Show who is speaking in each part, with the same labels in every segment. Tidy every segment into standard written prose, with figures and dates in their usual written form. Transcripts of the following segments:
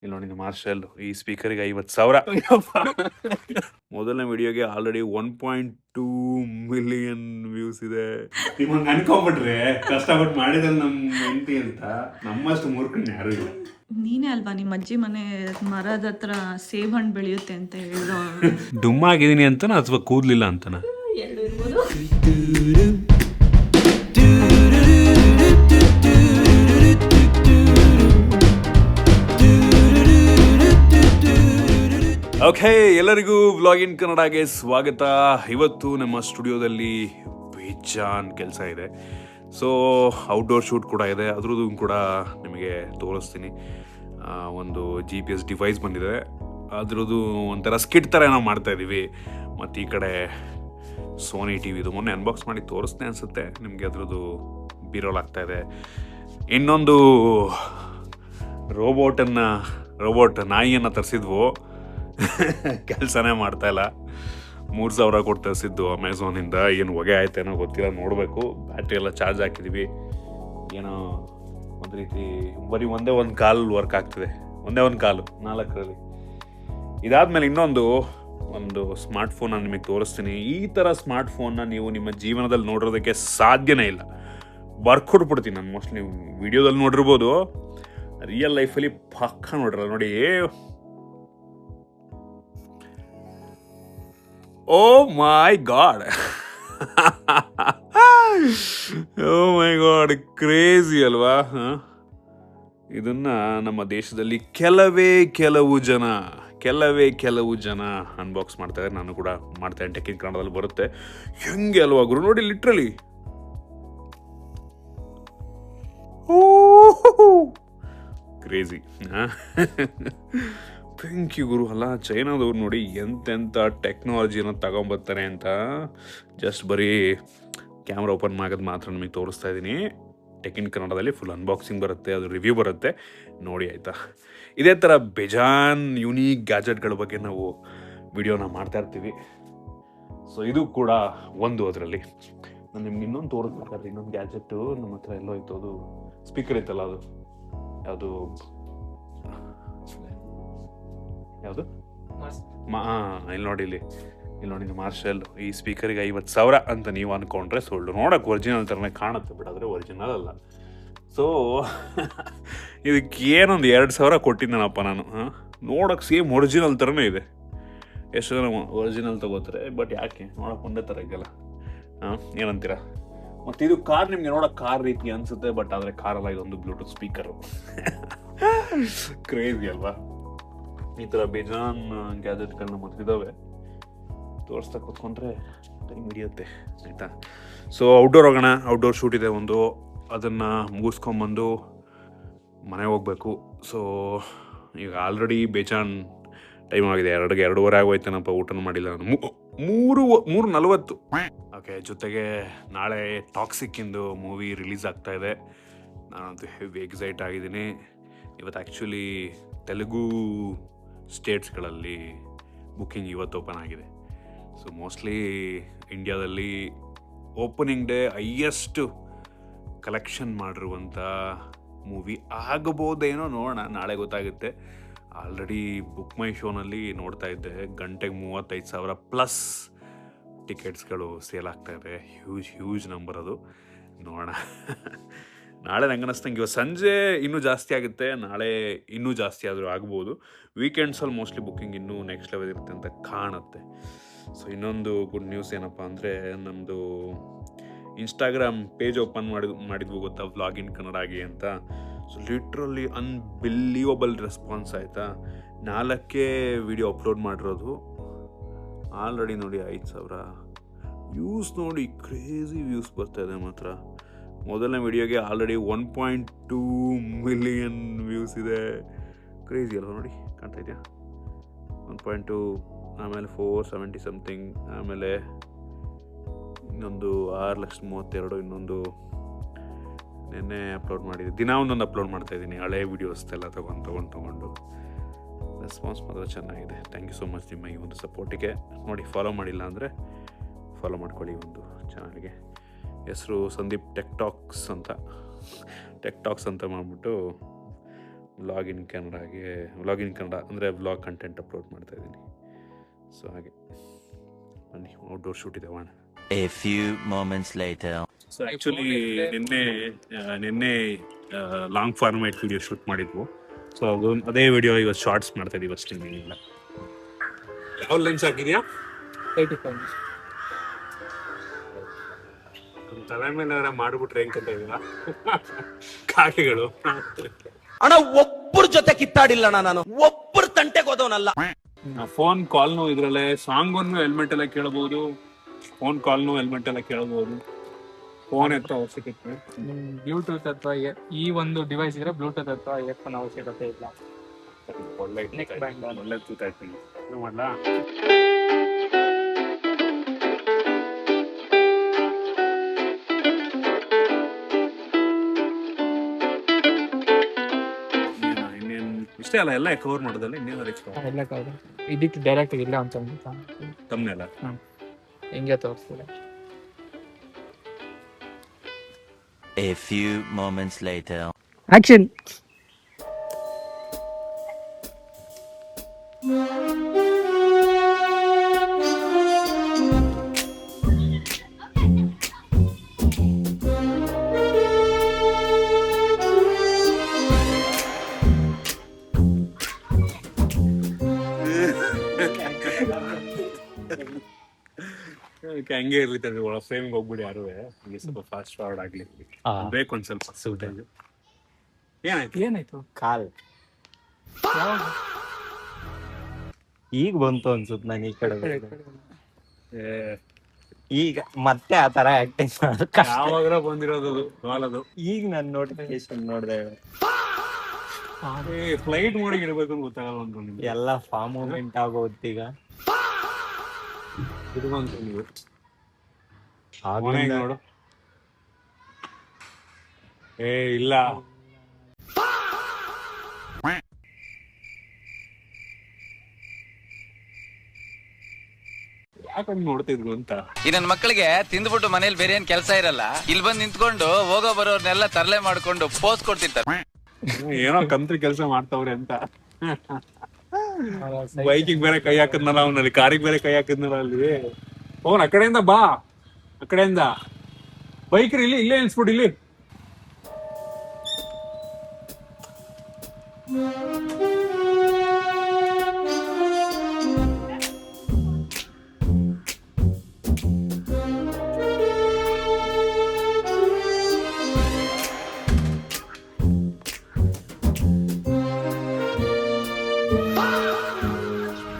Speaker 1: ಇಲ್ಲಿ ನೋಡಿ ಮಾರ್ಷಲ್ ಈ ಸ್ಪೀಕರ್ಗೆ 50,000. ಮೊದಲನೇ ವಿಡಿಯೋಗೆ ಆಲ್ರೆಡಿ 1.2 ಮಿಲಿಯನ್ ವ್ಯೂಸ್ ಇದೆ. ನಿಮಗೆ ಅನ್ಕೊಂಡ್ಬಿಟ್ರೆ ಕಷ್ಟಪಟ್ಟು ಮಾಡಿದ್ರೆ ನಮ್ಮ ಹೆಂಡತಿ ಅಂತ ನಮ್ಮಷ್ಟು ಮೂರ್ಖನ್ ಯಾರು ಇಲ್ಲ.
Speaker 2: ನೀನೇ ಅಲ್ವಾ ನಿಮ್ಮ ಅಜ್ಜಿ ಮನೆ ಮರದ ಹತ್ರ ಸೇಬ್ ಹಣ್ಣು ಬೆಳೆಯುತ್ತೆ ಅಂತ ಹೇಳೋ.
Speaker 1: ದುಮ್ಮಾಗಿದ್ದೀನಿ ಅಂತನಾ ಅಥವಾ ಕೂದಲಿಲ್ಲ ಅಂತನಾ?
Speaker 2: ಎರಡು ಇರ್ಬೋದು.
Speaker 1: ಓಕೆ, ಎಲ್ಲರಿಗೂ ವ್ಲಾಗ್ ಇನ್ ಕನ್ನಡಗೆ ಸ್ವಾಗತ. ಇವತ್ತು ನಮ್ಮ ಸ್ಟುಡಿಯೋದಲ್ಲಿ ಬೇಜಾನ್ ಕೆಲಸ ಇದೆ. ಸೊ ಔಟ್ಡೋರ್ ಶೂಟ್ ಕೂಡ ಇದೆ, ಅದ್ರದ್ದು ಕೂಡ ನಿಮಗೆ ತೋರಿಸ್ತೀನಿ. ಒಂದು GPS ಡಿವೈಸ್ ಬಂದಿದೆ, ಅದ್ರದ್ದು ಒಂಥರ ಸ್ಕಿಟ್ ಥರ ನಾವು ಮಾಡ್ತಾಯಿದ್ದೀವಿ. ಮತ್ತು ಈ ಕಡೆ ಸೋನಿ ಟಿವಿದು ಮೊನ್ನೆ ಅನ್ಬಾಕ್ಸ್ ಮಾಡಿ ತೋರಿಸ್ದೆ ಅನಿಸುತ್ತೆ ನಿಮಗೆ, ಅದ್ರದ್ದು ಬೀರೋಲ್ ಆಗ್ತಾಯಿದೆ. ಇನ್ನೊಂದು ರೋಬೋಟ್ ನಾಯಿಯನ್ನು ತರಿಸಿದ್ವು, ಕೆಲಸನೇ ಮಾಡ್ತಾಯಿಲ್ಲ. 3,000 ಕೊಟ್ಟು ತರಿಸಿದ್ದು ಅಮೆಝಾನಿಂದ. ಏನು ಹೊಗೆ ಆಯ್ತೇನೋ ಗೊತ್ತಿಲ್ಲ, ನೋಡಬೇಕು. ಬ್ಯಾಟ್ರಿ ಎಲ್ಲ ಚಾರ್ಜ್ ಹಾಕಿದ್ದೀವಿ. ಏನೋ ಒಂದು ರೀತಿ ಬರೀ ಒಂದೇ ಒಂದು ಕಾಲು ವರ್ಕ್ ಆಗ್ತಿದೆ, ಒಂದೇ ಒಂದು ಕಾಲು 4ರಲ್ಲಿ. ಇದಾದಮೇಲೆ ಒಂದು ಸ್ಮಾರ್ಟ್ಫೋನ್ನ ನಿಮಗೆ ತೋರಿಸ್ತೀನಿ. ಈ ಥರ ಸ್ಮಾರ್ಟ್ಫೋನ್ನ ನೀವು ನಿಮ್ಮ ಜೀವನದಲ್ಲಿ ನೋಡಿರೋದಕ್ಕೆ ಸಾಧ್ಯನೇ ಇಲ್ಲ. ಬರ್ಕೊಟ್ಬಿಡ್ತೀನಿ ನಾನು. ಮೋಸ್ಟ್ಲಿ ನೀವು ವಿಡಿಯೋದಲ್ಲಿ ನೋಡಿರ್ಬೋದು, ರಿಯಲ್ ಲೈಫಲ್ಲಿ ಪಕ್ಕ ನೋಡಿರಲ್ಲ. ನೋಡಿ, ಓ ಮೈ ಗಾಡ್, ಓ ಮೈ ಗಾಡ್, ಕ್ರೇಜಿ ಅಲ್ವಾ? ಇದನ್ನ ನಮ್ಮ ದೇಶದಲ್ಲಿ ಕೆಲವೇ ಕೆಲವು ಜನ ಅನ್ಬಾಕ್ಸ್ ಮಾಡ್ತಾರೆ. ನಾನು ಕೂಡ ಮಾಡ್ತೇನೆ, ಟೆಕ್ ಇನ್ ಕನ್ನಡದಲ್ಲಿ ಬರುತ್ತೆ. ಹೆಂಗೆ ಅಲ್ವಾ ಗುರು, ನೋಡಿ ಲಿಟ್ರಲಿ ಕ್ರೇಜಿ. ಥ್ಯಾಂಕ್ ಯು ಗುರು. ಅಲ್ಲ, ಚೈನಾದವ್ರು ನೋಡಿ ಎಂತೆಂಥ ಟೆಕ್ನಾಲಜಿನ ತಗೊಂಬರ್ತಾರೆ ಅಂತ. ಜಸ್ಟ್ ಬರೀ ಕ್ಯಾಮ್ರಾ ಓಪನ್ ಮಾಡೋದು ಮಾತ್ರ ನಿಮಗೆ ತೋರಿಸ್ತಾ ಇದ್ದೀನಿ. ಟೆಕ್ ಇನ್ ಕನ್ನಡದಲ್ಲಿ ಫುಲ್ ಅನ್ಬಾಕ್ಸಿಂಗ್ ಬರುತ್ತೆ, ಅದು ರಿವ್ಯೂ ಬರುತ್ತೆ, ನೋಡಿ ಆಯಿತಾ. ಇದೇ ಥರ ಬೇಜಾನ್ ಯುನೀಕ್ ಗ್ಯಾಜೆಟ್ಗಳ ಬಗ್ಗೆ ನಾವು ವಿಡಿಯೋನ ಮಾಡ್ತಾ ಇರ್ತೀವಿ. ಸೊ ಇದು ಕೂಡ ಒಂದು. ಅದರಲ್ಲಿ ನಾನು ನಿಮ್ಗೆ ಇನ್ನೊಂದು ತೋರಿಸ್ಬೇಕಾದ್ರೆ ಇನ್ನೊಂದು ಗ್ಯಾಜೆಟ್ಟು ನಮ್ಮ ಹತ್ರ ಎಲ್ಲೋ ಇತ್ತು, ಅದು ಸ್ಪೀಕರ್ ಇತ್ತಲ್ಲ, ಅದು ಯಾವುದು ಇಲ್ಲಿ ನೋಡಿ ಮಾರ್ಷಲ್ ಈ ಸ್ಪೀಕರ್ಗೆ 50,000 ಅಂತ ನೀವು ಅಂದ್ಕೊಂಡ್ರೆ ಸುಳ್ಳು. ನೋಡೋಕೆ ಒರಿಜಿನಲ್ ಥರನೇ ಕಾಣುತ್ತೆ, ಬಿಡಾದರೆ ಒರಿಜಿನಲ್ ಅಲ್ಲ. ಸೊ ಇದಕ್ಕೆ ಏನೊಂದು 2,000 ಕೊಟ್ಟಿದ್ದಾನಪ್ಪ ನಾನು. ನೋಡೋಕೆ ಸೇಮ್ ಒರಿಜಿನಲ್ ಥರನೇ ಇದೆ. ಎಷ್ಟು ಜನ ಒರಿಜಿನಲ್ ತಗೋತಾರೆ, ಬಟ್ ಯಾಕೆ ನೋಡೋಕೆ ಒಂದೇ ಥರ ಇದೆಯಲ್ಲ. ಏನಂತೀರಾ? ಮತ್ತು ಇದು ಕಾರ್ ನಿಮಗೆ ನೋಡೋಕೆ ಕಾರ್ ರೀತಿ ಅನಿಸುತ್ತೆ, ಬಟ್ ಆದರೆ ಕಾರಲ್ಲ, ಇದೊಂದು ಬ್ಲೂಟೂತ್ ಸ್ಪೀಕರು. ಕ್ರೇಜಿ ಅಲ್ವಾ? ಈ ಥರ ಬೇಜಾನ್ ಗ್ಯಾಜೆಟ್ಗಳನ್ನ ಮೊದಲಿದ್ದಾವೆ. ತೋರಿಸ್ತಾ ಕೂತ್ಕೊಂಡ್ರೆ ಟೈಮ್ ಹಿಡಿಯುತ್ತೆ, ಆಯಿತಾ. ಸೊ ಔಟ್ಡೋರ್ ಹೋಗೋಣ. ಔಟ್ಡೋರ್ ಶೂಟ್ ಇದೆ ಒಂದು, ಅದನ್ನು ಮುಗಿಸ್ಕೊಂಬಂದು ಮನೆಗೆ ಹೋಗಬೇಕು. ಸೊ ಈಗ ಆಲ್ರೆಡಿ ಬೇಜಾನ್ ಟೈಮ್ ಆಗಿದೆ, 2:30 ಆಗೋಯ್ತೇನಪ್ಪ. ಊಟನೂ ಮಾಡಿಲ್ಲ ನಾನು. 3:40. ಓಕೆ, ಜೊತೆಗೆ ನಾಳೆ ಟಾಕ್ಸಿಕ್ಕಿಂದು ಮೂವಿ ರಿಲೀಸ್ ಆಗ್ತಾ ಇದೆ. ನಾನಂತೂ ಹೆವಿ ಎಕ್ಸೈಟ್ ಆಗಿದ್ದೀನಿ. ಇವತ್ತು ಆ್ಯಕ್ಚುಲಿ ತೆಲುಗು ಸ್ಟೇಟ್ಸ್ಗಳಲ್ಲಿ ಬುಕ್ಕಿಂಗ್ ಇವತ್ತು ಓಪನ್ ಆಗಿದೆ. ಸೊ ಮೋಸ್ಟ್ಲಿ ಇಂಡಿಯಾದಲ್ಲಿ ಓಪನಿಂಗ್ ಡೇ ಹೈಯೆಸ್ಟ್ ಕಲೆಕ್ಷನ್ ಮಾಡಿರುವಂಥ ಮೂವಿ ಆಗಬಹುದೇನೋ, ನೋಡೋಣ, ನಾಳೆ ಗೊತ್ತಾಗುತ್ತೆ. ಆಲ್ರೆಡಿ ಬುಕ್ ಮೈ ಶೋನಲ್ಲಿ ನೋಡ್ತಾ ಇದ್ದೆ, ಗಂಟೆಗೆ 35,000 ಪ್ಲಸ್ ಟಿಕೆಟ್ಸ್ಗಳು ಸೇಲ್ ಆಗ್ತಾ ಇದೆ. ಹ್ಯೂಜ್ ನಂಬರ್ ಅದು. ನೋಡೋಣ. ನಾಳೆ ನಂಗೆ ಅನ್ನಿಸ್ತಂಗೆ ಇವತ್ತು ಸಂಜೆ ಇನ್ನೂ ಜಾಸ್ತಿ ಆಗುತ್ತೆ, ನಾಳೆ ಇನ್ನೂ ಜಾಸ್ತಿ ಆದರೂ ಆಗ್ಬೋದು. ವೀಕೆಂಡ್ಸಲ್ಲಿ ಮೋಸ್ಟ್ಲಿ ಬುಕ್ಕಿಂಗ್ ಇನ್ನೂ ನೆಕ್ಸ್ಟ್ ಲೆವೆಲ್ ಇರುತ್ತೆ ಅಂತ ಕಾಣುತ್ತೆ. ಸೊ ಇನ್ನೊಂದು ಗುಡ್ ನ್ಯೂಸ್ ಏನಪ್ಪ ಅಂದರೆ, ನಮ್ಮದು ಇನ್ಸ್ಟಾಗ್ರಾಮ್ ಪೇಜ್ ಓಪನ್ ಮಾಡಿದ್ವು ಗೊತ್ತಾ, ವ್ಲಾಗ್ ಇನ್ ಕನ್ನಡಾಗಿ ಅಂತ. ಸೊ ಲಿಟ್ರಲಿ ಅನ್ಬಿಲೀವಬಲ್ ರೆಸ್ಪಾನ್ಸ್ ಆಯಿತಾ. 4 ವಿಡಿಯೋ ಅಪ್ಲೋಡ್ ಮಾಡಿರೋದು, ಆಲ್ರೆಡಿ ನೋಡಿ 5,000 ವ್ಯೂಸ್. ನೋಡಿ ಕ್ರೇಜಿ ವ್ಯೂಸ್ ಬರ್ತಾಯಿದೆ ಮಾತ್ರ. ಮೊದಲನೇ ವಿಡಿಯೋಗೆ ಆಲ್ರೆಡಿ 1.2 ಮಿಲಿಯನ್ ವ್ಯೂಸ್ ಇದೆ. ಕ್ರೇಜಿ ಅಲ್ವ? ನೋಡಿ, ಕಾಣ್ತಾ ಇದೆಯಾ? 1.2, ಆಮೇಲೆ 470 ಸಮಥಿಂಗ್, ಆಮೇಲೆ ಇನ್ನೊಂದು 6,32,000. ಇನ್ನೊಂದು ನಿನ್ನೆ ಅಪ್ಲೋಡ್ ಮಾಡಿದ್ದೆ. ದಿನ ಒಂದೊಂದು ಅಪ್ಲೋಡ್ ಮಾಡ್ತಾಯಿದ್ದೀನಿ, ಹಳೆ ವೀಡಿಯೋಸ್ದೆಲ್ಲ ತೊಗೊಂಡು. ರೆಸ್ಪಾನ್ಸ್ ಮಾತ್ರ ಚೆನ್ನಾಗಿದೆ. ಥ್ಯಾಂಕ್ ಯು ಸೋ ಮಚ್ ನಿಮ್ಮ ಈ ಒಂದು ಸಪೋರ್ಟಿಗೆ. ನೋಡಿ, ಫಾಲೋ ಮಾಡಿಲ್ಲ ಅಂದರೆ ಫಾಲೋ ಮಾಡ್ಕೊಳ್ಳಿ ಒಂದು ಚಾನಲ್ಗೆ. ಹೆಸರು ಸಂದೀಪ್ ಟೆಕ್ ಟಾಕ್ಸ್ ಅಂತ ಮಾಡಿಬಿಟ್ಟು ವ್ಲಾಗ್ ಇನ್ ಕನ್ನಡ ಅಂದರೆ ವ್ಲಾಗ್ ಕಂಟೆಂಟ್ ಅಪ್ಲೋಡ್ ಮಾಡ್ತಾಯಿದ್ದೀನಿ. ಸೊ ಹಾಗೆ ಬನ್ನಿ, ಔಟ್ಡೋರ್ ಶೂಟ್ ಇದೆ ಮಾಡೋಣ.
Speaker 3: A few moments later.
Speaker 1: So actually ನಿನ್ನೆ ಲಾಂಗ್ ಫಾರ್ಮ್ಯಾಟ್ ವಿಡಿಯೋ ಶೂಟ್ ಮಾಡಿದ್ವು. ಸೊ ಅದೇ ವಿಡಿಯೋ ಇವತ್ತು ಶಾರ್ಟ್ಸ್ ಮಾಡ್ತಾ ಇದೀವಿ ಅಷ್ಟೇ. ಏನಿಲ್ಲ. ಯಾವ ಲೆನ್ಸ್ ಹಾಕಿದ್ಯಾ?
Speaker 4: 85.
Speaker 1: ತಲೆ ಮೇಲೆ ಮಾಡ್ಬಿಟ್ರೆ ಹೆಂಗ್ ಕಟ್ಟ ಇದೀರಾ ಕಾಕಿಗಳು.
Speaker 5: ಅಣ್ಣ ಒಬ್ಬರ ಜೊತೆ ಕಿತ್ತಾಡಿಲ್ಲ ನಾನು, ಒಬ್ಬರ ತಂಟೆಗೆ ಹೋದವನಲ್ಲ.
Speaker 1: ಫೋನ್ ಕಾಲ್ನು ಇದ್ರಲ್ಲೇ, ಸಾಂಗ್ ಅನ್ನು ಹೆಲ್ಮೆಟ್ ಎಲ್ಲ ಕೇಳಬಹುದು, ಫೋನ್ ಕಾಲ್ನು ಹೆಲ್ಮೆಟ್ ಎಲ್ಲ ಕೇಳಬಹುದು. ಫೋನ್ ಎತ್ತ ಅವಶ್ಯಕತೆ,
Speaker 4: ಬ್ಲೂಟೂತ್ ಅಥವಾ ಈ ಒಂದು ಡಿವೈಸ್ ಇದ್ರೆ ಬ್ಲೂಟೂತ್ ಅಥವಾ ಇಯರ್ಫೋನ್ ಅವಶ್ಯಕತೆ ಇಲ್ಲ.
Speaker 1: ಒಳ್ಳೆ
Speaker 4: Neck band.
Speaker 1: ಒಳ್ಳೆ ತೂತಾಯ್ತೀನಿ ಮಾಡ್ಲಾ. ಇಷ್ಟೇ ಅಲ್ಲ, ಎಲ್ಲ ಕವರ್ ಮಾಡೋದಲ್ಲ, ಇನ್ನೇನಾದ್ರು ಎಕ್ಸ್ಟ್ರಾ
Speaker 4: ಎಲ್ಲ ಕಾದು ಇದಕ್ಕೆ ಡೈರೆಕ್ಟ್ ಇಲ್ಲ ಅಂತ
Speaker 1: ತಮ್ಮನೆಲ್ಲ
Speaker 4: ಹಿಂಗೆ ತೋರಿಸ್ತಾರೆ.
Speaker 3: A few moments later.
Speaker 4: Action.
Speaker 1: ಹಂಗೆ ಇರ್ಲಿ ತಡ್ರಿ, ಒಳ ಫ್ರೇಮ್ಗೆ ಹೋಗ್ಬಿಡಿ ಯಾರು, ಹಂಗೆ ಸ್ವಲ್ಪ ಫಾಸ್ಟ್ ಫಾರ್ವರ್ಡ್ ಆಗ್ಲಿ ಬೇಕು ಒಂದ್ ಸ್ವಲ್ಪ ಸೂಟೇಜ್.
Speaker 4: ಏನಾಯ್ತು?
Speaker 6: ಕಾಲ್ ಈಗ ಬಂತು ಅನ್ಸುತ್ತೆ ನಾನು ಈ ಕಡೆ ಈಗ ಮತ್ತೆ ಆ ತರ ಆಕ್ಟಿಂಗ್ ಮಾಡೋದು
Speaker 1: ಯಾವಾಗ ಬಂದಿರೋದು ಕಾಲ್ ಅದು.
Speaker 6: ಈಗ ನಾನು ನೋಟಿಫಿಕೇಶನ್ ನೋಡ್ದೆ,
Speaker 1: ಫ್ಲೈಟ್ ಮೋಡಿಗೆ ಇರ್ಬೇಕು ಅಂತ ಗೊತ್ತಾಗಲ್ಲ ಅನ್ಕೊಂಡು
Speaker 6: ಎಲ್ಲ ಫಾರ್ಮ್ ಮೂಮೆಂಟ್ ಆಗೋದು ಈಗ.
Speaker 1: ಇಟ್ಕೊಂತ ನೀವು
Speaker 6: ಆಗ್ಲಿಂದ
Speaker 1: ನೋಡು. ಇಲ್ಲ ಯಾಕಂಗ್ ನೋಡ್ತಿದ್ರು ಅಂತ.
Speaker 7: ಈ ನನ್ನ ಮಕ್ಕಳಿಗೆ ತಿಂದ್ಬಿಟ್ಟು ಮನೇಲಿ ಬೇರೆ ಏನ್ ಕೆಲಸ ಇರಲ್ಲ, ಇಲ್ಲಿ ಬಂದು ನಿಂತ್ಕೊಂಡು ಹೋಗೋ ಬರೋರ್ನೆಲ್ಲ ತರಲೆ ಮಾಡ್ಕೊಂಡು ಪೋಸ್ ಕೊಡ್ತಿರ್ತಾರೆ.
Speaker 1: ಏನೋ ಕಂತ್ರಿ ಕೆಲಸ ಮಾಡ್ತಾವ್ರೆ ಅಂತ. ಬೈಕಿಗೆ ಬೇರೆ ಕೈ ಹಾಕದ್ನಲ್ಲ ಅವನಲ್ಲಿ, ಕಾರಿಗೆ ಬೇರೆ ಕೈ ಹಾಕದ್ನಲ್ಲ ಅಲ್ಲಿ. ಅವನ್ ಆ ಕಡೆಯಿಂದ ಬಾ, ಆ ಕಡೆಯಿಂದ ಬೈಕ್ರಿ ಇಲ್ಲಿ ಇಲ್ಲೇ ನಿಲ್ಸ್ಬಿಟ್ಟು ಇಲ್ಲಿ.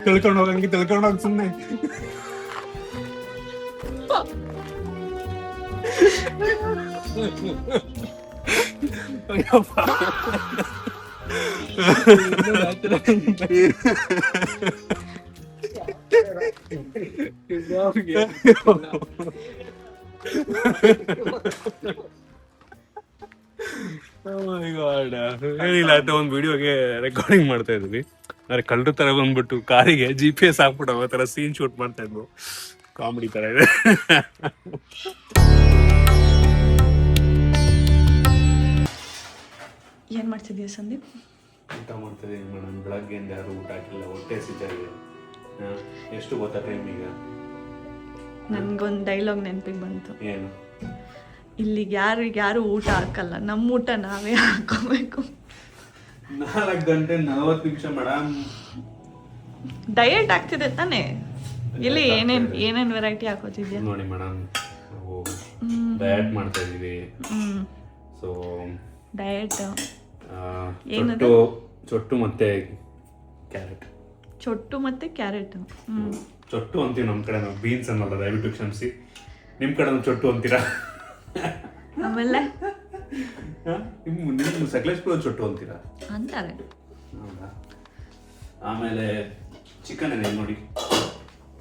Speaker 1: ತಿಳ್ಕೊಂಡು ಹೋಗಂಗೆ ತಿಳ್ಕೊಂಡು ಹೋಗಿ ಸುಮ್ಮನೆ. ಏನಿಲ್ಲ, ಅಂತ ಒಂದು ವಿಡಿಯೋಗೆ ರೆಕಾರ್ಡಿಂಗ್ ಮಾಡ್ತಾ ಇದ್ವಿ. ಅಂದ್ರೆ ಕಳ್ಳರ ತರ ಬಂದ್ಬಿಟ್ಟು ಕಾರಿಗೆ GPS ಹಾಕ್ಬಿಟ್ಟು ಆ ತರ ಸೀನ್ ಶೂಟ್ ಮಾಡ್ತಾ ಇದ್ವು. ಕಾಮಿಡಿ ತರ ಇದೆ.
Speaker 2: ಏನ್ ಮಾಡ್ತಿದ್ಯಾ ಸಂದೀಪ್?
Speaker 1: ಊಟ ಮಾಡ್ತಿದ್ದೀನಿ ಮೇಡಮ್. ಬೆಳಗ್ಗೆಯಿಂದ ಯಾರು ಊಟ ಹಾಕಿಲ್ಲ, ಹೊಟ್ಟೆ ಸಿಗ್ತಾಯಿದೆ. ಎಷ್ಟು ಗೊತ್ತಾ ಟೈಮ್ ಈಗ?
Speaker 2: ನನ್ಗೊಂದು ಡೈಲಾಗ್ ನೆನಪಿಗೆ ಬಂತು.
Speaker 1: ಏನು?
Speaker 2: ಇಲ್ಲಿಗೆ ಯಾರು ಊಟ ಹಾಕಲ್ಲ, ನಮ್ಮ ಊಟ ನಾವೇ ಹಾಕೋಬೇಕು.
Speaker 1: 4 ಗಂಟೆ 40 ನಿಮಿಷ ಮೇಡಮ್.
Speaker 2: ಡಯಟ್ ಆಗ್ತಿದೆ ತಾನೇ? ಇಲ್ಲಿ ಏನೇನ್ ವೆರೈಟಿ ಹಾಕೋತಿದ್ಯಾ
Speaker 1: ನೋಡಿ ಮೇಡಮ್, ನಾವು ಡಯಟ್ ಮಾಡ್ತಾ ಇದೀವಿ. ಸೊ
Speaker 2: ಡಯಟ್
Speaker 1: ಚೊಟ್ಟು ಮತ್ತೆ ಕ್ಯಾರೆಟ್.
Speaker 2: ಚೊಟ್ಟು ಮತ್ತೆ ಕ್ಯಾರೆಟ್.
Speaker 1: ಚೊಟ್ಟು ಅಂತೀವಿ ನಮ್ಮ ಕಡೆ, ನಾವು ಬೀನ್ಸ್ ಅನ್ನಲ್ಲ, ದಯವಿಟ್ಟು ಕ್ಷಮಿಸಿ. ನಿಮ್ಮ ಕಡೆ ಚೊಟ್ಟು ಅಂತೀರಾ?
Speaker 2: ಆಮೇಲೆ
Speaker 1: ನಿಮ್ಮ ಸಕಲೇಶ್ಪುರ ಚೊಟ್ಟು ಅಂತೀರಾ?
Speaker 2: ಅಂತಾರೆ.
Speaker 1: ಹೌದಾ? ಆಮೇಲೆ ಚಿಕನ್ ಇದೆ ನೋಡಿ.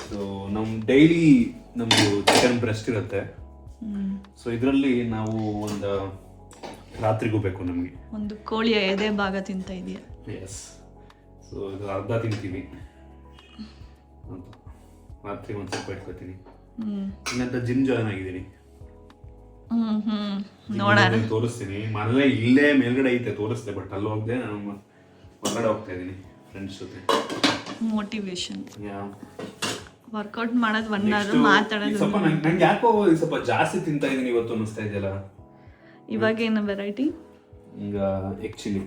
Speaker 1: ಸೊ ನಮ್ಮ ಡೈಲಿ ನಮ್ಮದು ಚಿಕನ್ ಬ್ರೆಸ್ಟ್ ಇರುತ್ತೆ. ಸೊ ಇದರಲ್ಲಿ ನಾವು ಒಂದು ರಾತ್ರಿಗೂ ಬೇಕು ನಮಗೆ.
Speaker 2: ಒಂದು ಕೋಳಿಯ ಎದೆ ಭಾಗ ತಿಂತ ಇದೆಯಾ?
Speaker 1: ಎಸ್. ಸೊ ಇದು ಅರ್ಧ ತಿಂತೀವಿ, ರಾತ್ರಿ ಒಂದು ಸ್ವಲ್ಪ ಇಟ್ಕೋತೀನಿ. ಇನ್ನಂತ ಜಿಮ್ ಜಾಯ್ನ್ ಆಗಿದ್ದೀನಿ.
Speaker 2: ನೋಡೋಣ,
Speaker 1: ತೋರಿಸ್ತೀನಿ. ಮನೇಲೆ ಇಲ್ಲೇ ಮೇಲ್ಗಡೆ ಐತೆ, ತೋರಿಸ್ದೆ. ಬಟ್ ಅಲ್ಲಿ ಹೋಗದೆ ನಾನು ಹೊರಗಡೆ ಹೋಗ್ತಾ ಇದ್ದೀನಿ ಫ್ರೆಂಡ್ಸ್ ಜೊತೆ.
Speaker 2: ಮೋಟಿವೇಶನ್.
Speaker 1: ಯಾ
Speaker 2: ವರ್ಕೌಟ್ ಮಾಡೋದು 1 ಅವರ್ ಮಾತಾಡೋದು.
Speaker 1: ಸ್ವಲ್ಪ ನಂಗೆ ಯಾಕೋ ಸ್ವಲ್ಪ ಜಾಸ್ತಿ ತಿಂತಾ ಇದೀನಿ ಇವತ್ತು ಅನ್ನಿಸ್ತಾ ಇದೆಯಲ್ಲ.
Speaker 2: ಇವಾಗ ಏನು ವೆರೈಟಿ?
Speaker 1: ಈಗ ಎಗ್ ಚಿಲ್ಲಿ.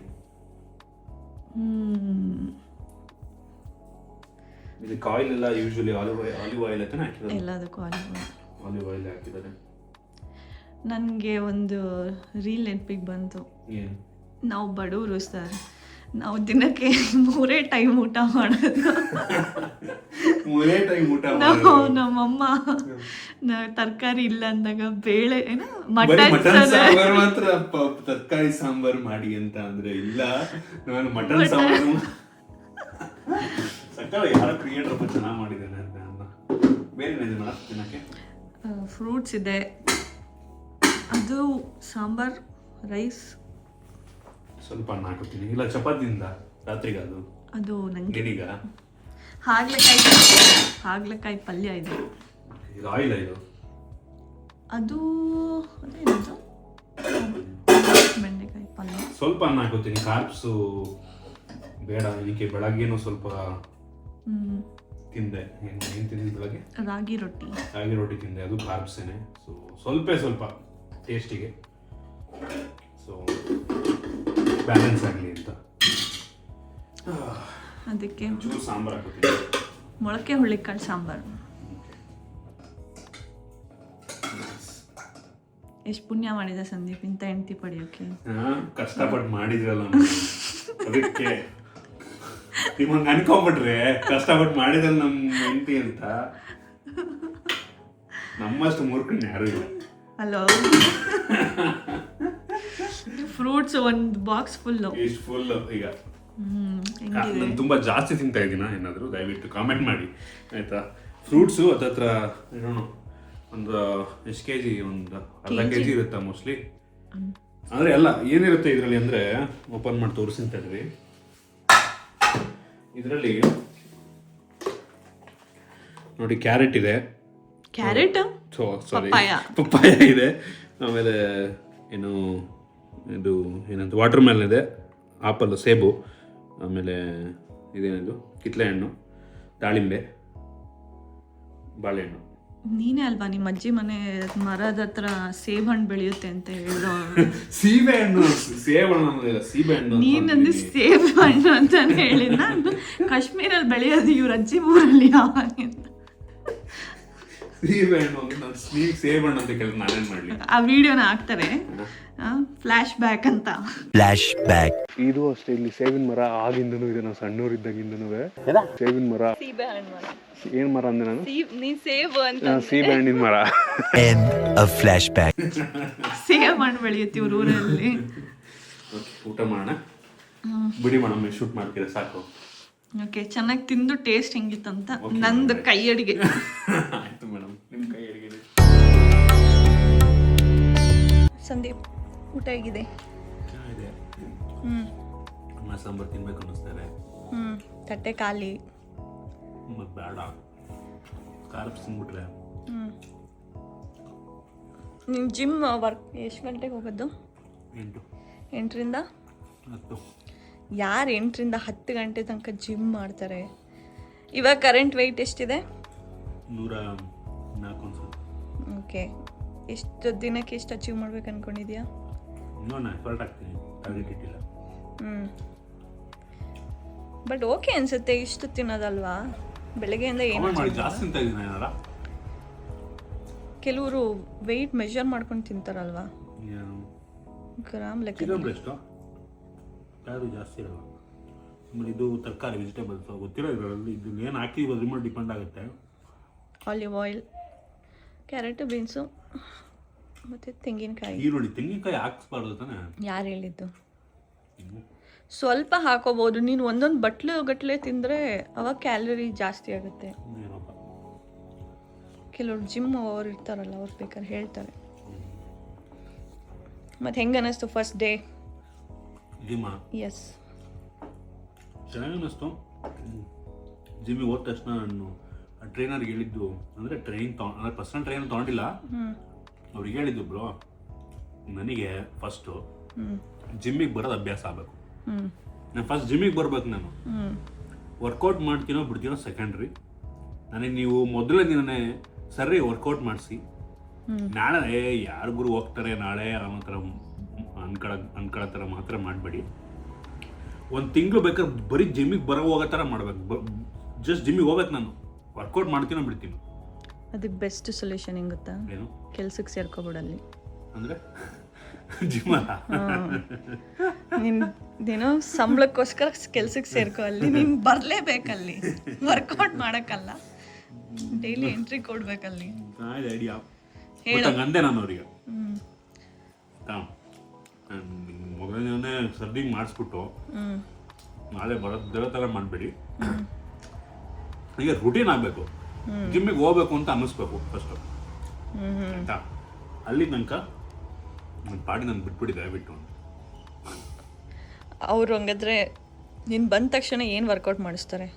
Speaker 1: ಇದಕ್ಕೆ ಆಯಿಲ್ ಎಲ್ಲ ಯೂಶುವಲಿ ಆಲಿವ್ ಆಯಿಲ್ ಐತೆ ಹಾಕಿರೋದು.
Speaker 2: ಎಲ್ಲದಕ್ಕೂ
Speaker 1: ಆಲಿವ್ ಆಯಿಲ್ ಹಾಕಿದ್ದಾರೆ.
Speaker 2: ನನಗೆ ಒಂದು ರೀಲ್ ನೆನಪಿಗೆ ಬಂತು.
Speaker 1: ಏನು?
Speaker 2: ನಾವು ಬಡವರು ಸರ್, ನಾವು ದಿನಕ್ಕೆ 3 ಟೈಮ್ ಊಟ ಮಾಡೋದು.
Speaker 1: 3 ಟೈಮ್ ಊಟ
Speaker 2: ನಾವು ನಮ್ಮಮ್ಮ ತರಕಾರಿ ಇಲ್ಲ ಅಂದಾಗ ಬೇಳೆ ಏನೋ
Speaker 1: ಮಟನ್
Speaker 2: ಮಟನ್
Speaker 1: ಸಾಂಬಾರ್ ಮಾತ್ರ ತರಕಾರಿ ಸಾಂಬಾರ್ ಮಾಡಿ ಅಂತ ಅಂದ್ರೆ ಇಲ್ಲ, ನಾನು ಮಟನ್ ಸಾಂಬಾರ್ ಸಕ್ಕಲ ಯಾರೋ ಕ್ರಿಯೇಟರ್ ಒಬ್ಬ ಚೆನ್ನಾಗಿ ಮಾಡಿದ್ದಾನೆ ಅಂತ. ಬೇರೆ ಏನಿದೆ ಮೇಡಮ್ ತಿನ್ನಕ್ಕೆ?
Speaker 2: ಫ್ರೂಟ್ಸ್ ಇದೆ, ಅದು ಸಾಂಬಾರ್, ರೈಸ್,
Speaker 1: ಸ್ವಲ್ಪ ಅನ್ನ ಹಾಕೋತೀನಿ. ಇಲ್ಲ ಚಪಾತಿಯಿಂದ ರಾತ್ರಿಗೆ ಅದು
Speaker 2: ನನಗೆ
Speaker 1: ಏನಿಗ
Speaker 2: ಹಾಗಲಕಾಯಿ ಪಲ್ಯ ಇದೆ.
Speaker 1: ಇದು ಆಯಿಲ್ ಇದು
Speaker 2: ಅದು ಅದೇನದು ಬೆಂಡೆಕಾಯಿ ಪಲ್ಯ.
Speaker 1: ಸ್ವಲ್ಪ ಅನ್ನ ಹಾಕೋತೀನಿ. ಕಾರ್ಬ್ಸು ಬೇಡ ಇದಕ್ಕೆ. ಬೆಳಗ್ಗೆನೂ ಸ್ವಲ್ಪ ತಿಂದೆ. ಏನು ತಿಂದಿದ್ದು ಬೆಳಗ್ಗೆ?
Speaker 2: ರಾಗಿ ರೊಟ್ಟಿ
Speaker 1: ತಿಂದೆ, ಅದು ಕಾರ್ಬ್ಸೇನೆ. ಸೊ ಸ್ವಲ್ಪ ಟೇಸ್ಟಿಗೆ, ಸೊ ಬ್ಯಾಲೆನ್ಸ್ ಆಗಲಿ ಅಂತ
Speaker 2: ಅದಕ್ಕೆ
Speaker 1: ಚೂರು ಸಾಂಬಾರು ಹಾಕೋತೀನಿ.
Speaker 2: ಮೊಳಕೆ ಹುಳ್ಳಿಕಾಳು ಸಾಂಬಾರು. ಎಷ್ಟು ಪುಣ್ಯ ಮಾಡಿದ ಸಂದೀಪ್ ಇಂಥ ಹೆಂಡತಿ ಪಡೆಯೋಕೆ.
Speaker 1: ಕಷ್ಟಪಟ್ಟು ಮಾಡಿದ್ರಲ್ಲ ಅದಕ್ಕೆ ನಿಮಗೆ ಅನ್ಕೊಂಬಿಟ್ರೆ ಕಷ್ಟಪಟ್ಟು ಮಾಡಿದ್ರಲ್ಲ ನಮ್ಮ ಹೆಂಡತಿ ಅಂತ. ನಮ್ಮಷ್ಟು ಮೂರ್ಖನ್ ಯಾರು ಇಲ್ಲ.
Speaker 2: ಹಲೋ, ಫ್ರೂಟ್ಸ್ ಒಂದು ಬಾಕ್ಸ್ ಫುಲ್ಲು.
Speaker 1: ಇಷ್ಟು ಫುಲ್ಲು. ಈಗ ನಾನು ತುಂಬ ಜಾಸ್ತಿ ತಿಂತಾ ಇದ್ದೀನ ಏನಾದರೂ ದಯವಿಟ್ಟು ಕಾಮೆಂಟ್ ಮಾಡಿ ಆಯಿತಾ. ಫ್ರೂಟ್ಸು ಹತ್ತತ್ರ ಏನೋ ಒಂದು ಎಷ್ಟು ಕೆ ಜಿ, ಒಂದು ಅರ್ಧ kg ಇರುತ್ತಾ ಮೋಸ್ಟ್ಲಿ. ಅಂದರೆ ಎಲ್ಲ ಏನಿರುತ್ತೆ ಇದರಲ್ಲಿ ಅಂದರೆ ಓಪನ್ ಮಾಡಿ ತೋರಿಸ್ತಾ ಇದ್ರಿ. ಇದರಲ್ಲಿ ನೋಡಿ ಕ್ಯಾರೆಟ್ ಇದೆ, ಸಾರಿ ಪಪ್ಪಾಯ ಇದೆ, ಆಮೇಲೆ ಏನು ಇದು ಏನಂತ ವಾಟರ್ ಮೆಲನ್ ಇದೆ, ಆಪಲ್ ಸೇಬು, ಆಮೇಲೆ ಇದೇನಿದು ಕಿತ್ಲೆ ಹಣ್ಣು, ದಾಳಿಂಬೆ, ಬಾಳೆಹಣ್ಣು.
Speaker 2: ನೀನೇ ಅಲ್ವಾ ನಿಮ್ಮ ಅಜ್ಜಿ ಮನೆ ಮರದ ಹತ್ರ ಸೇಬ್ ಹಣ್ಣು ಬೆಳೆಯುತ್ತೆ ಅಂತ ಹೇಳಿದ್ರು.
Speaker 1: ಸೀಬೆ ಹಣ್ಣು, ಸೇಬು ಹಣ್ಣು, ಸೀಬೆ ಹಣ್ಣು.
Speaker 2: ನೀನಂದು ಸೇಬ್ ಹಣ್ಣು ಅಂತಾನೆ ಹೇಳಿದ. ನಾನು ಕಾಶ್ಮೀರಲ್ಲಿ ಬೆಳೆಯೋದು ಇವ್ರ ಅಜ್ಜಿ ಊರಲ್ಲಿ ಯಾವಾಗಿಂದ.
Speaker 1: ಸೀಬೆ ಹಣ್ಣು ನಾನು ಸೇಬ್ ಹಣ್ಣು ಅಂತ ಕೇಳಿದ್ರೆ ನಾನೇನು ಮಾಡಲಿ?
Speaker 2: ಆ ವಿಡಿಯೋನ ಹಾಕ್ತಾರೆ, ಫ್ಲಾಶ್ ಬ್ಯಾಕ್ ಅಂತ.
Speaker 1: ಇದು ಅಷ್ಟೇ. ಇಲ್ಲಿ ಸೇಬಿನ ಮರ ಆಗಿಂದನೂ ಇದೆ. ನಾವು ಸಣ್ಣೂರಿದ್ದಾಗಿಂದನೂ ಸೇಬಿನ ಮರ. ಏನ್ ಮರ ಅಂದೆ ನಾನು? ಸೀಬೆ ಹಣ್ಣಿನ ಮರ.
Speaker 2: ಸೇಬ್ ಹಣ್ಣು ಬೆಳೆಯುತ್ತೆ ಇವ್ರ ಊರಲ್ಲಿ.
Speaker 1: ಊಟ ಮಾಡೋಣ ಬಿಡಿ ಮೇಡಮ್, ಶೂಟ್ ಮಾಡ್ತೀರಾ ಸಾಕು.
Speaker 2: ಓಕೆ, ಚೆನ್ನಾಗಿ ತಿಂದು ಟೇಸ್ಟ್ ಹೆಂಗಿತ್ತಂತ ನಂದು ಕೈ ಅಡಿಗೆ.
Speaker 1: ಆಯ್ತು ಮೇಡಮ್, ನಿಮ್ಮ ಕೈ ಅಡಿಗೆ.
Speaker 2: ಸಂದೀಪ್ ಊಟ ಹೇಗಿದೆ?
Speaker 1: ಚೆನ್ನಾಗಿದೆ. ಅನ್ನ ಸಾಂಬಾರು ತಿನ್ಬೇಕು ಅನ್ನಿಸ್ತಾರೆ.
Speaker 2: ತಟ್ಟೆ ಖಾಲಿ.
Speaker 1: ಮತ್ತೆ ಬೇಡ, ಕಾರ್ಬ್ಸ್ ತಿನ್ಬಿಟ್ರೆ.
Speaker 2: ನೀನು ಜಿಮ್ ವರ್ಕ್ ಎಷ್ಟು ಗಂಟೆಗೆ ಹೋಗೋದು? 8ರಿಂದ
Speaker 1: 10.
Speaker 2: ಯಾರು 8ರಿಂದ 10 ಗಂಟೆ ತನಕ ಜಿಮ್ ಮಾಡ್ತಾರೆ? ಇವಾಗ ಕರೆಂಟ್ ವೆಯ್ಟ್ ಎಷ್ಟಿದೆ?
Speaker 1: 104 ಅನ್ಸುತ್ತೆ.
Speaker 2: ಓಕೆ, ಎಷ್ಟು ದಿನಕ್ಕೆ ಎಷ್ಟು ಅಚೀವ್ ಮಾಡ್ಬೇಕು ಅನ್ಕೊಂಡಿದ್ಯಾ?
Speaker 1: ಇನ್ನೂ ನಾನು ಎಫರ್ಟ್ ಆಗ್ತೀನಿ, ಟಾರ್ಗೆಟ್ ಇಟ್ಟಿಲ್ಲ.
Speaker 2: ಬಟ್ ಓಕೆ ಅನ್ಸುತ್ತೆ ಇಷ್ಟು ತಿನ್ನೋದಲ್ವಾ? ಬೆಳಗ್ಗೆಯಿಂದ ಏನು
Speaker 1: ಜಾಸ್ತಿ ತಿಂತಾ ಇದ್ದೀನಿ ಏನಾರ.
Speaker 2: ಕೆಲವರು ವೆಯ್ಟ್ ಮೆಷರ್ ಮಾಡ್ಕೊಂಡು ತಿಂತಾರಲ್ವಾ, ಗ್ರಾಮ್ ಲೆಕ್ಕ.
Speaker 1: ಎಷ್ಟು ಯಾರು ಜಾಸ್ತಿ ಇರಲ್ಲ. ಆಮೇಲೆ ಇದು ತರಕಾರಿ ವೆಜಿಟೇಬಲ್ಸ್ ಗೊತ್ತಿರೋ ಇದರಲ್ಲಿ ಇದು ಏನು ಹಾಕಿ ಅದ್ರ ಮೇಲೆ ಡಿಪೆಂಡ್ ಆಗುತ್ತೆ.
Speaker 2: ಆಲಿವ್ ಆಯಿಲ್, ಕ್ಯಾರೆಟು, ಬೀನ್ಸು ಮತ್ತು ತೆಂಗಿನಕಾಯಿ.
Speaker 1: ತೆಂಗಿನಕಾಯಿ ಹಾಕ್ಸ್ಬಾರ್ದು ತಾನೆ?
Speaker 2: ಯಾರು ಹೇಳಿದ್ದು? ಸ್ವಲ್ಪ ಹಾಕೋಬಹುದು. ನೀನು ಒಂದೊಂದು ಬಟ್ಲು ಗಟ್ಟಲೆ ತಿಂದರೆ ಅವಾಗ ಕ್ಯಾಲರಿ ಜಾಸ್ತಿ ಆಗುತ್ತೆ. ಕೆಲವ್ರು ಜಿಮ್ ಅವ್ರು ಇರ್ತಾರಲ್ಲ, ಅವ್ರು ಬೇಕಾದ್ರೆ ಹೇಳ್ತಾರೆ. ಮತ್ತು ಹೆಂಗೆ ಅನ್ನಿಸ್ತು ಫಸ್ಟ್ ಡೇ
Speaker 1: ಜಿಮ್?
Speaker 2: ಎಸ್,
Speaker 1: ಚೆನ್ನಾಗಿ ಅನ್ನಿಸ್ತು. ಜಿಮ್ಮಿಗೆ ಹೋದ ತಕ್ಷಣ ನಾನು ಟ್ರೈನರ್ಗೆ ಹೇಳಿದ್ದು, ಅಂದರೆ ಅಂದರೆ ಪರ್ಸನಲ್ ಟ್ರೈನರ್ ತೊಗೊಂಡಿಲ್ಲ, ಅವ್ರಿಗೆ ಹೇಳಿದ್ದು ಬ್ರೋ ನನಗೆ ಫಸ್ಟು ಜಿಮ್ಮಿಗೆ ಬರೋದು ಅಭ್ಯಾಸ ಆಗಬೇಕು. ನಾನು ಫಸ್ಟ್ ಜಿಮ್ಮಿಗೆ ಬರ್ಬೇಕು. ನಾನು ವರ್ಕೌಟ್ ಮಾಡ್ತೀನೋ ಬಿಡ್ತೀನೋ ಸೆಕೆಂಡ್ರಿ. ನನಗೆ ನೀವು ಮೊದಲೇ ದಿನನೇ ಸರಿ ವರ್ಕೌಟ್ ಮಾಡಿಸಿ, ನಾಳೆ ಯಾರು ಗುರು ಹೋಗ್ತಾರೆ ನಾಳೆ ಅನ್ನೋ ಥರ ಅನ್ಕೊಳ್ಳೋ ಥರ ಮಾತ್ರ ಮಾಡಬೇಡಿ. ಒಂದು ತಿಂಗಳು ಬೇಕಾದ್ರೆ ಬರೀ ಜಿಮ್ಮಿಗೆ ಹೋಗೋ ಥರ ಮಾಡ್ಬೇಕು. ಜಸ್ಟ್ ಜಿಮ್ಮಿಗೆ ಹೋಗ್ಬೇಕು. ನಾನು ವರ್ಕೌಟ್ ಮಾಡ್ತೀನೋ ಬಿಡ್ತೀನಿ.
Speaker 2: ಅದಕ್ಕೆ ಬೆಸ್ಟ್ ಸೊಲ್ಯೂಷನ್ ಹೆಂಗ್ ಗೊತ್ತಾ?
Speaker 1: ಏನು
Speaker 2: ಕೆಲ್ಸಕ್ಕೆ ಸೇರ್ಕೊಬಿಡಲ್ಲಿ.
Speaker 1: ಅಂದರೆ ಜಿಮ್
Speaker 2: ನೀನು ಸಂಬಳಕ್ಕೋಸ್ಕರ ಕೆಲ್ಸಕ್ಕೆ ಸೇರ್ಕೊ, ಅಲ್ಲಿ ನೀನು ಬರಲೇಬೇಕಲ್ಲಿ. ವರ್ಕೌಟ್ ಮಾಡೋಕ್ಕಲ್ಲ, ಡೈಲಿ ಎಂಟ್ರಿ ಕೊಡ್ಬೇಕಲ್ಲಿ.
Speaker 1: ಐಡಿಯಾ ಅಂದೆ ನಾನು ಅವರಿಗೆ. ಮೊದಲನೇ ಸರ್ದಿಂಗ್ ಮಾಡಿಸ್ಬಿಟ್ಟು ನಾಳೆ ಬರೋ ಥರ ಮಾಡಬೇಡಿ. ಈಗ ರುಟೀನ್ ಆಗಬೇಕು. ಜಿಮ್ಮಿಗೆ ಹೋಗ್ಬೇಕು ಅಂತ ಅನ್ನಿಸ್ಬೇಕು ಫಸ್ಟು ಆಯಿತಾ. ಅಲ್ಲಿ ತನಕ ನನ್ನ ಪಾಡಿ ನಾನು ಬಿಟ್ಬಿಡಿ ದಯವಿಟ್ಟು.
Speaker 2: ಅವರು ಹಂಗಾದ್ರೆ ನೀನು ಬಂದ ತಕ್ಷಣ ಏನು ವರ್ಕೌಟ್ ಮಾಡಿಸ್ತಾರೆ?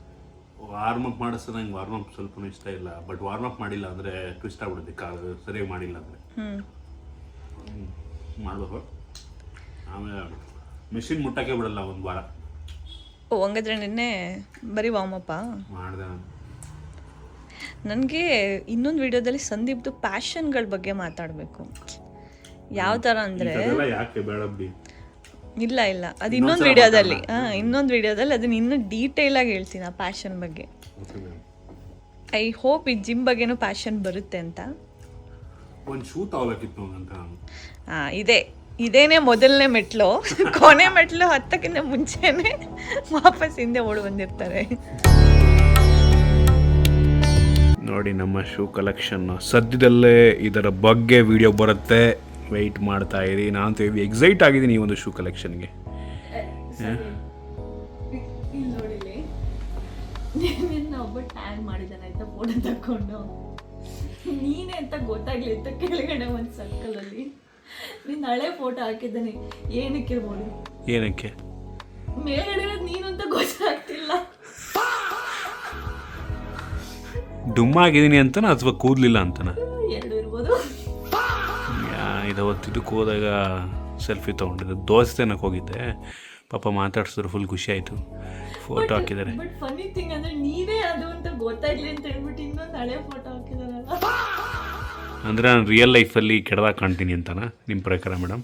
Speaker 1: ವಾರ್ಮಪ್ ಮಾಡಿಸ್ತಾರೆ. ನಂಗೆ ವಾರ್ಮಪ್ ಸ್ವಲ್ಪ ಇಷ್ಟ ಇಲ್ಲ. ಬಟ್ ವಾರ್ಮಪ್ ಮಾಡಿಲ್ಲ ಅಂದರೆ ಟ್ವಿಸ್ಟ್ ಆಗ್ಬಿಡುತ್ತೆ ಕಾಲು, ಸರಿಯಾಗಿ ಮಾಡಿಲ್ಲ ಅಂದರೆ ಮಾಡಬೇಕು. ಆಮೇಲೆ ಮೆಷಿನ್ ಮುಟ್ಟಕ್ಕೆ ಬಿಡಲ್ಲ ಒಂದು ವಾರ.
Speaker 2: ಓ ಹಂಗಾದ್ರೆ ನಿನ್ನೆ ಬರೀ ವಾಮಪ್ಪ
Speaker 1: ಮಾಡಿದೆ ನಾನು.
Speaker 2: ನನಗೆ ಇನ್ನೊಂದು ವಿಡಿಯೋದಲ್ಲಿ ಸಂದೀಪ್ದು ಪ್ಯಾಷನ್ಗಳ ಬಗ್ಗೆ ಮಾತಾಡಬೇಕು. ಯಾವ ಥರ ಅಂದರೆ
Speaker 1: ಯಾಕೆ ಬೇಡ ಬಿಡಿ.
Speaker 2: ಇಲ್ಲ ಅದು ಇನ್ನೊಂದು ವಿಡಿಯೋದಲ್ಲಿ ಅದನ್ನ ಇನ್ನೂ ಡೀಟೇಲಾಗಿ ಹೇಳ್ತೀನಿ ಆ ಪ್ಯಾಷನ್ ಬಗ್ಗೆ. ಐ ಹೋಪ್ ಈ ಜಿಮ್ ಬಗ್ಗೆನೂ ಪ್ಯಾಷನ್ ಬರುತ್ತೆ ಅಂತ.
Speaker 1: ಒಂದು ಶೂ ತಗೋಬೇಕಿತ್ತು ಅಂತ ನಾನು.
Speaker 2: ಇದೇನೇ ಮೊದಲನೇ ಮೆಟ್ಲು. ಕೊನೆ ಮೆಟ್ಲು ಹತ್ತಕ್ಕಿಂತ ಮುಂಚೆನೆ ವಾಪಸ್ ಹಿಂದೆ ಓಡಿ ಬಂದಿರ್ತಾರೆ.
Speaker 1: ನೋಡಿ ನಮ್ಮ ಶೂ ಕಲೆಕ್ಷನ್. ಸದ್ಯದಲ್ಲೇ ಇದರ ಬಗ್ಗೆ ವಿಡಿಯೋ ಬರುತ್ತೆ, ವೆಯ್ಟ್ ಮಾಡ್ತಾ ಇರಿ. ನಾನು ಎಕ್ಸೈಟ್ ಆಗಿದ್ದೀನಿ ಈ ಒಂದು ಶೂ ಕಲೆಕ್ಷನ್ಗೆ.
Speaker 2: ಒಬ್ಬ ಟ್ಯಾಗ್ ಮಾಡಿದ್ದಾನೆ ಆಯ್ತಾ, ಫೋಟೋ ತಗೊಂಡು. ನೀನೇ ಅಂತ ಗೊತ್ತಾಗ್ಲಿ ಅಂತ ಕೆಳಗಡೆ ಒಂದು ಸರ್ಕಲಲ್ಲಿ ನಿನ್ನ ಹಳೆ ಫೋಟೋ ಹಾಕಿದ್ದಾನೆ. ಏನಕ್ಕಿರ್ಬೋದು?
Speaker 1: ಏನಕ್ಕೆ
Speaker 2: ಮೇಲ್ಗಡೆ ನೀನು ಅಂತ ಗೊತ್ತಾಗ್ತಿಲ್ಲ.
Speaker 1: ಡುಮ್ಮಾಗಿದ್ದೀನಿ ಅಂತನಾ ಅಥವಾ ಕೂದಲಿಲ್ಲ ಅಂತನಾ?
Speaker 2: ಎರಡು ಇರ್ಬೋದು.
Speaker 1: ಇದಕ್ಕೆ ಹೋದಾಗ ಸೆಲ್ಫಿ ತೊಗೊಂಡಿದ್ದೆ. ದೋಸೆ ತಿನ್ನಕ್ಕೆ ಹೋಗಿದ್ದೆ, ಪಾಪ ಮಾತಾಡ್ಸಿದ್ರು, ಫುಲ್ ಖುಷಿ ಆಯಿತು. ಫೋಟೋ ಹಾಕಿದ್ದಾರೆ.
Speaker 2: ಬಟ್ ಫನ್ನಿ ಥಿಂಗ್ ಅಂದರೆ ನೀವೇ ಅದು ಅಂತ ಗೊತ್ತಾಗ್ಲಿ ಅಂತ ಹೇಳ್ಬಿಟ್ಟು ಇನ್ನೊಂದು ಹಳೆ ಫೋಟೋ ಹಾಕಿದಾರಲ್ಲ.
Speaker 1: ಅಂದರೆ ನಾನು ರಿಯಲ್ ಲೈಫಲ್ಲಿ ಕೆಡದಾಗ ಕಾಣ್ತೀನಿ ಅಂತನಾ ನಿಮ್ಮ ಪ್ರಕಾರ ಮೇಡಮ್?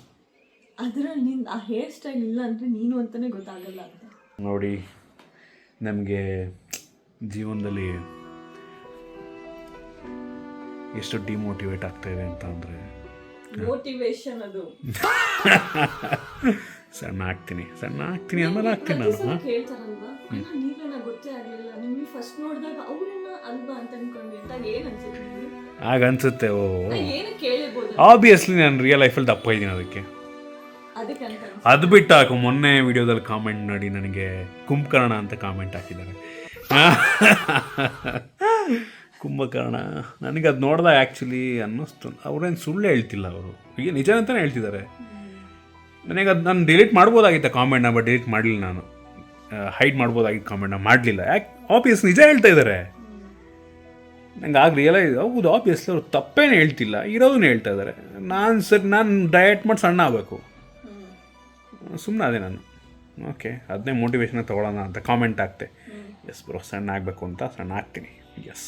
Speaker 2: ಅದರಲ್ಲಿ ನಿನ್ನ ಆ ಹೇರ್ ಸ್ಟೈಲ್ ಇಲ್ಲ ಅಂದರೆ ನೀನು ಅಂತಲೇ ಗೊತ್ತಾಗಲ್ಲ ಅಂತ.
Speaker 1: ನೋಡಿ, ನಮಗೆ ಜೀವನದಲ್ಲಿ ಎಷ್ಟು ಡಿಮೋಟಿವೇಟ್ ಆಗ್ತಾಯಿದೆ ಅಂತ ಅಂದರೆ,
Speaker 2: ಮೋಟಿವೇಶನ್ ಅದು.
Speaker 1: ಸಣ್ಣ ಆಗ್ತೀನಿ ಆಮೇಲೆ ಆಗ್ತೀನಿ ನಾನು.
Speaker 2: ಕೇಳ್ತಾರಲ್ವಾ, ನೀವೇನ ಗೊತ್ತೇ ಆಗಲಿಲ್ಲ, ನಿಮಗೆ ಫಸ್ಟ್ ನೋಡಿದಾಗ ಅವ್ರನ್ನ ಅಲ್ವಾ ಅಂತ ಅನ್ಕೊಂಡೆ ಅಂತ ಏನು ಅನ್ಸುತ್ತೆ ನಿಮಗೆ?
Speaker 1: ಆಗ ಅನ್ಸುತ್ತೆ, ಓ
Speaker 2: ಏನು ಕೇಳಿರ್ಬೋದು.
Speaker 1: ಆಬ್ವಿಯಸ್ಲಿ ನಾನು ರಿಯಲ್ ಲೈಫಲ್ಲಿ ದಪ್ಪ ಇದ್ದೀನಿ ಅದಕ್ಕೆ. ಅದು ಬಿಟ್ಟು ಹಾಕು, ಮೊನ್ನೆ ವಿಡಿಯೋದಲ್ಲಿ ಕಾಮೆಂಟ್ ನೋಡಿ ನನಗೆ ಕುಂಭಕರ್ಣ ಅಂತ ಕಾಮೆಂಟ್ ಹಾಕಿದ್ದಾರೆ. ಕುಂಭಕರ್ಣ ನನಗೆ ಅದು ನೋಡಿದಾಗ ಆ್ಯಕ್ಚುಲಿ ಅನ್ನಿಸ್ತು, ಅವ್ರೇನು ಸುಳ್ಳು ಹೇಳ್ತಿಲ್ಲ, ಅವರು ಈಗ ನಿಜ ಅಂತಲೇ ಹೇಳ್ತಿದ್ದಾರೆ. ನನಗೆ ಅದು ನಾನು ಡಿಲೀಟ್ ಮಾಡ್ಬೋದಾಗಿತ್ತು ಕಾಮೆಂಟ್ನ, ಬಟ್ ಡಿಲೀಟ್ ಮಾಡಲಿಲ್ಲ. ನಾನು ಹೈಡ್ ಮಾಡ್ಬೋದಾಗಿತ್ತು ಕಾಮೆಂಟ್ನ, ಮಾಡಲಿಲ್ಲ. ಯಾಕೆ? ಆಬ್ವಿಯಸ್ ನಿಜ ಹೇಳ್ತಾ ಇದ್ದಾರೆ. ನಂಗೆ ಆಗ ರಿಯಲೈಸ್, ಹೌದು ಆಬ್ವಿಯಸ್ಲಿ ಅವ್ರು ತಪ್ಪೇನು ಹೇಳ್ತಿಲ್ಲ, ಇರೋದನ್ನ ಹೇಳ್ತಾ ಇದ್ದಾರೆ. ನಾನು ಡಯಟ್ ಮಾಡಿ ಸಣ್ಣ ಆಗಬೇಕು, ಸುಮ್ಮನೆ ಅದೇ ನಾನು. ಓಕೆ, ಅದನ್ನೇ ಮೋಟಿವೇಶನ್ ತೊಗೊಳ್ಳೋಣ ಅಂತ ಕಾಮೆಂಟ್ ಹಾಕ್ತೆ. ಎಸ್ ಬ್ರೋ, ಸಣ್ಣ ಆಗಬೇಕು ಅಂತ ಸಣ್ಣ ಆಗ್ತೀನಿ. ಎಸ್.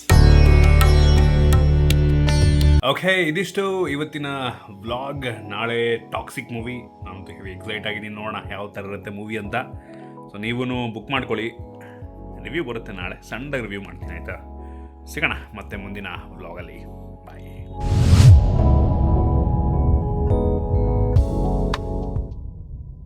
Speaker 1: ಓಕೆ, ಇದಿಷ್ಟು ಇವತ್ತಿನ ವ್ಲಾಗ್. ನಾಳೆ ಟಾಕ್ಸಿಕ್ ಮೂವಿ. ನಾನು ಹೆವಿ ಎಕ್ಸೈಟ್ ಆಗಿದ್ದೀನಿ, ನೋಡೋಣ ಯಾವ ಥರ ಇರುತ್ತೆ ಮೂವಿ ಅಂತ. ಸೊ ನೀವೂ ಬುಕ್ ಮಾಡ್ಕೊಳ್ಳಿ. ರಿವ್ಯೂ ಬರುತ್ತೆ ನಾಳೆ, ಸಣ್ಣದಾಗಿ ರಿವ್ಯೂ ಮಾಡ್ತೀನಿ ಆಯಿತಾ. ಸಿಗೋಣ ಮತ್ತೆ ಮುಂದಿನ ವ್ಲಾಗಲ್ಲಿ. ಬಾಯ್.